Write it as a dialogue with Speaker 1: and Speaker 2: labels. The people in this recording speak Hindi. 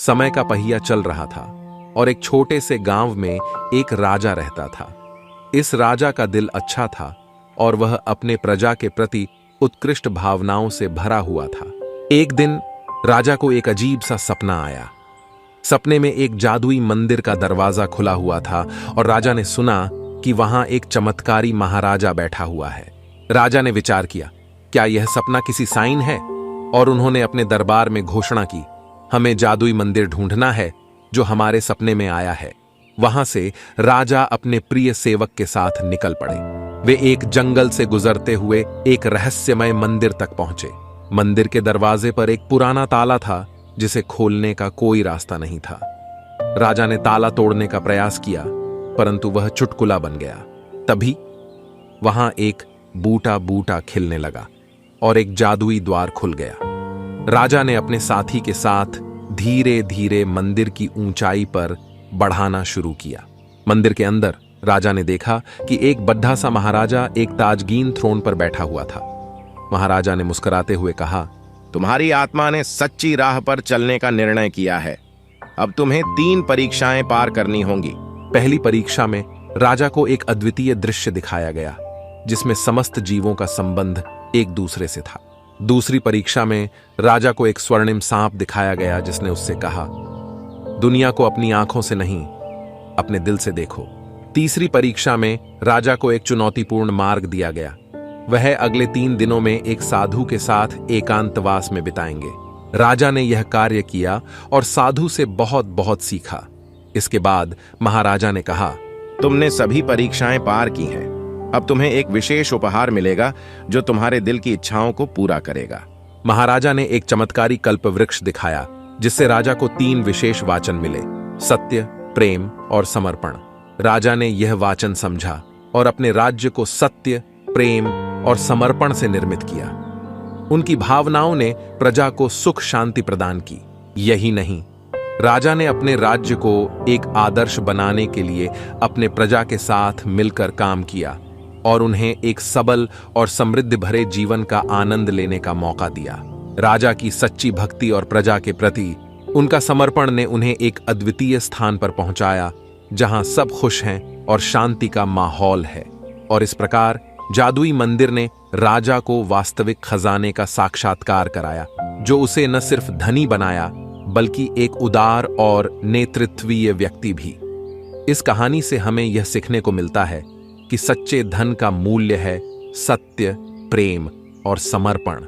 Speaker 1: समय का पहिया चल रहा था और एक छोटे से गांव में एक राजा रहता था। इस राजा का दिल अच्छा था और वह अपने प्रजा के प्रति उत्कृष्ट भावनाओं से भरा हुआ था। एक दिन राजा को एक अजीब सा सपना आया। सपने में एक जादुई मंदिर का दरवाजा खुला हुआ था और राजा ने सुना कि वहां एक चमत्कारी महाराजा बैठा हुआ है। राजा ने विचार किया, क्या यह सपना किसी साइन है? और उन्होंने अपने दरबार में घोषणा की, हमें जादुई मंदिर ढूंढना है जो हमारे सपने में आया है। वहां से राजा अपने प्रिय सेवक के साथ निकल पड़े। वे एक जंगल से गुजरते हुए एक रहस्यमय मंदिर तक पहुंचे। मंदिर के दरवाजे पर एक पुराना ताला था जिसे खोलने का कोई रास्ता नहीं था। राजा ने ताला तोड़ने का प्रयास किया, परंतु वह चुटकुला बन गया। तभी वहां एक बूटा बूटा खिलने लगा और एक जादुई द्वार खुल गया। राजा ने अपने साथी के साथ धीरे धीरे मंदिर की ऊंचाई पर बढ़ाना शुरू किया। मंदिर के अंदर राजा ने देखा कि एक बड्ढा सा महाराजा एक ताजगीन थ्रोन पर बैठा हुआ था। महाराजा ने मुस्कुराते हुए कहा,
Speaker 2: तुम्हारी आत्मा ने सच्ची राह पर चलने का निर्णय किया है। अब तुम्हें 3 परीक्षाएं पार करनी होंगी।
Speaker 1: पहली परीक्षा में राजा को एक अद्वितीय दृश्य दिखाया गया जिसमें समस्त जीवों का संबंध एक दूसरे से था। दूसरी परीक्षा में राजा को एक स्वर्णिम सांप दिखाया गया जिसने उससे कहा, दुनिया को अपनी आंखों से नहीं, अपने दिल से देखो। तीसरी परीक्षा में राजा को एक चुनौतीपूर्ण मार्ग दिया गया। वह अगले 3 दिनों में एक साधु के साथ एकांतवास में बिताएंगे। राजा ने यह कार्य किया और साधु से बहुत बहुत सीखा। इसके बाद महाराजा ने कहा,
Speaker 2: तुमने सभी परीक्षाएं पार की हैं। अब तुम्हें एक विशेष उपहार मिलेगा जो तुम्हारे दिल की इच्छाओं को पूरा करेगा।
Speaker 1: महाराजा ने एक चमत्कारी कल्प वृक्ष दिखाया जिससे राजा को 3 विशेष वाचन मिले, सत्य, प्रेम और समर्पण। राजा ने यह वाचन समझा और अपने राज्य को सत्य, प्रेम और समर्पण से निर्मित किया। उनकी भावनाओं ने प्रजा को सुख शांति प्रदान की। यही नहीं, राजा ने अपने राज्य को एक आदर्श बनाने के लिए अपने प्रजा के साथ मिलकर काम किया और उन्हें एक सबल और समृद्धि भरे जीवन का आनंद लेने का मौका दिया। राजा की सच्ची भक्ति और प्रजा के प्रति उनका समर्पण ने उन्हें एक अद्वितीय स्थान पर पहुंचाया जहां सब खुश हैं और शांति का माहौल है। और इस प्रकार जादुई मंदिर ने राजा को वास्तविक खजाने का साक्षात्कार कराया, जो उसे न सिर्फ धनी बनाया बल्कि एक उदार और नेतृत्वीय व्यक्ति भी। इस कहानी से हमें यह सीखने को मिलता है कि सच्चे धन का मूल्य है सत्य, प्रेम और समर्पण।